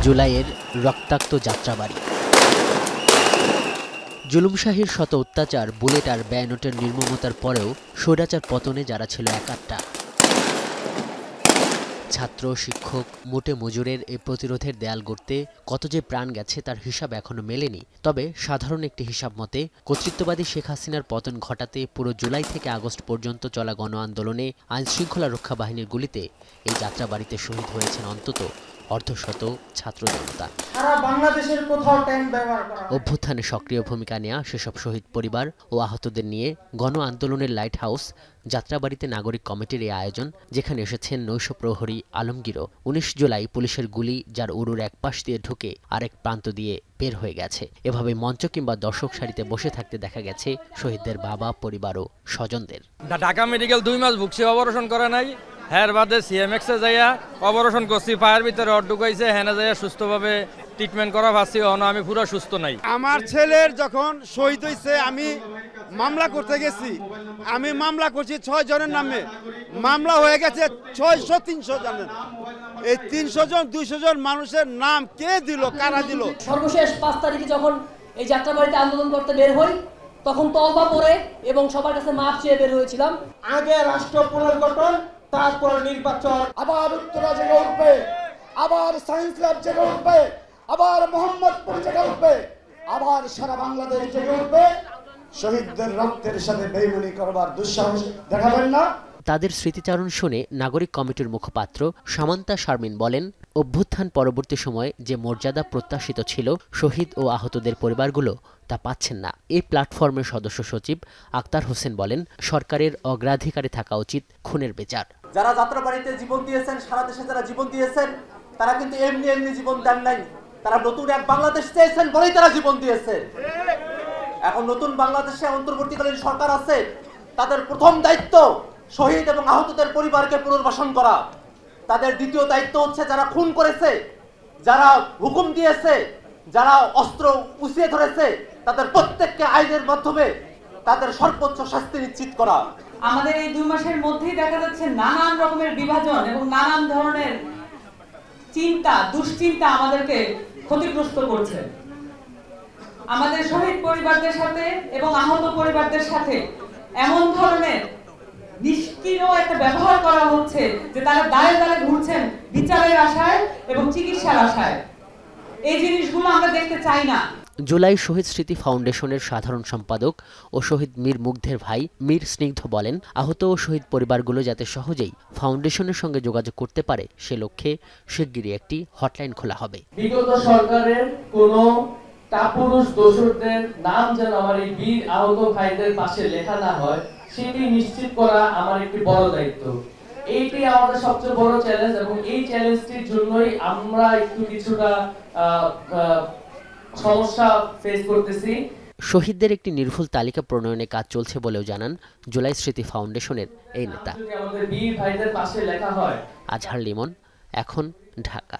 জুলাইয়ের রক্তাক্ত যাত্রাবাড়ি। জুলুমশাহীর শত অত্যাচার, বুলেট আর ব্যানটের নির্মমতার পরেও স্বৈরাচার পতনে যারা ছিল একাত্তা। ছাত্র, শিক্ষক, মোটে মজুরের এই প্রতিরোধের দেয়াল গড়তে কত যে প্রাণ গেছে তার হিসাব এখনো মেলেনি। তবে সাধারণ একটি হিসাব মতে কর্তৃত্ববাদী শেখ হাসিনার পতন ঘটাতে পুরো জুলাই থেকে আগস্ট পর্যন্ত চলা গণ আন্দোলনে আইনশৃঙ্খলা রক্ষা বাহিনীর গুলিতে এই যাত্রাবাড়িতে শহীদ হয়েছেন অন্তত অর্ধশত ছাত্র জনতা। অভ্যুত্থানে সক্রিয় ভূমিকা নেয়া সেসব শহীদ পরিবার ও আহতদের নিয়ে গণ আন্দোলনের লাইট হাউস যাত্রাবাড়িতে নাগরিক কমিটির এই আয়োজন, যেখানে এসেছেন নৈশ প্রহরী আলমগীরও। ১৯ জুলাই পুলিশের গুলি যার উরুর এক পাশ দিয়ে ঢুকে আরেক প্রান্ত দিয়ে বের হয়ে গেছে। এভাবে মঞ্চ কিংবা দর্শক সারিতে বসে থাকতে দেখা গেছে শহীদদের বাবা, পরিবার ও স্বজনদের। ঢাকা মেডিকেল 2 মাস বুকসে অপারেশন করে নাই, হ্যার বাদে সিএমএক্স এ যাইয়া অপারেশন করছি, পায়ের ভিতরে অড ঢুকাইছে, হেনে যাইয়া সুস্থভাবে ট্রিটমেন্ট করা পাচ্ছি। আমি পুরো সুস্থ নাই। আমার ছেলের যখন শহীদ হয়েছে আমি মামলা করতে গেছি, আমি মামলা করছি 6 জনের নামে, মামলা হয়ে গেছে 600-300 জনের। এই 300 জন 200 জন মানুষের নাম কে দিল, কারা দিল? সর্বশেষ 5 তারিখে যখন এই যাত্রাবাড়িতে আন্দোলন করতে বের হই, তখন তওবা পড়ে এবং সবার কাছে মাপ চেয়ে বের হয়েছিলাম। আগে রাষ্ট্র পুনর্গঠন, তারপর নির্বাচন। আবার উত্তরা জেগে উঠবে, আবার সায়েন্স ল্যাব জেগে উঠবে, আবার মোহাম্মদপুর জেগে উঠবে, আবার সারা বাংলাদেশ জেগে উঠবে। শহীদদের রক্তের সাথে বেইমানি করবার দুঃসাহস দেখাবেন না। তাদের স্মৃতিচারণ শুনে নাগরিক কমিটির মুখপাত্র সামান্তা শারমিন বলেন, অভ্যুত্থান পরবর্তী সময়ে যে মর্যাদা প্রত্যাশিত ছিল শহীদ ও আহতদের পরিবারগুলো তা পাচ্ছেন না। এই প্ল্যাটফর্মের সদস্য সচিব আক্তার হোসেন বলেন, সরকারের অগ্রাধিকারে থাকা উচিত খুনের বিচার। যারা যাত্রাবাড়িতে জীবন দিয়েছেন, সারা দেশে যারা জীবন দিয়েছেন, তারা কিন্তু এমনি এমনি জীবন দেন নাই। তারা নতুন এক বাংলাদেশ চেয়েছেন বলেই তারা জীবন দিয়েছে। এখন নতুন বাংলাদেশে অন্তর্বর্তীকালীন সরকার আছে, তাদের প্রথম দায়িত্ব শহীদ এবং আহতদের পরিবারকে পুনর্বাসন করা। তাদের দ্বিতীয় দায়িত্ব হচ্ছে যারা খুন করেছে, যারা হুকুম দিয়েছে, যারা অস্ত্র উঁচিয়ে ধরেছে, তাদের প্রত্যেককে আইনের মাধ্যমে তাদের সর্বোচ্চ শাস্তি নিশ্চিত করা। আমাদের এই 2 মাসের মধ্যেই দেখা যাচ্ছে নানান রকমের বিভাজন এবং নানান ধরনের চিন্তা, দুশ্চিন্তা আমাদেরকে ক্ষতিগ্রস্ত করছে। আমাদের শহীদ পরিবারদের সাথে এবং আহত পরিবারদের সাথে এমন ধরনের নিষ্ক্রিয় একটা ব্যবহার করা হচ্ছে যে তারা দায়ে দায়ে ঘুরছেন বিচারের আশায় এবং চিকিৎসার আশায়। এই জিনিসগুলো আমরা দেখতে চাই না। জুলাই শহীদ স্মৃতি ফাউন্ডেশনের সাধারণ সম্পাদক ও শহীদ মীর মুগ্ধের ভাই মীর স্নিগ্ধ বলেন, আহত ও শহীদ পরিবারগুলো যাতে সহজেই ফাউন্ডেশনের সঙ্গে যোগাযোগ করতে পারে সে লক্ষ্যে শিগগিরই একটি হটলাইন খোলা হবে। বিগত সরকারের কোনো কাপুরুষ দোষরদের নাম যেন আমার এই বীর আহত ভাইদের পাশে লেখা না হয়, সেটি নিশ্চিত করা আমার একটি বড় দায়িত্ব। এইটি আমাদের সবচেয়ে বড় চ্যালেঞ্জ এবং এই চ্যালেঞ্জটির জন্যই আমরা একটু কিছুটা সমস্যা ফেস করতেছি। শহীদদের একটি নির্ভুল তালিকা প্রণয়নে কাজ চলছে বলেও জানান জুলাই স্মৃতি ফাউন্ডেশনের এই নেতা। আমাদের বীর ভাইদের পাশে লেখা হয়। আজহার লিমন, এখন, ঢাকা।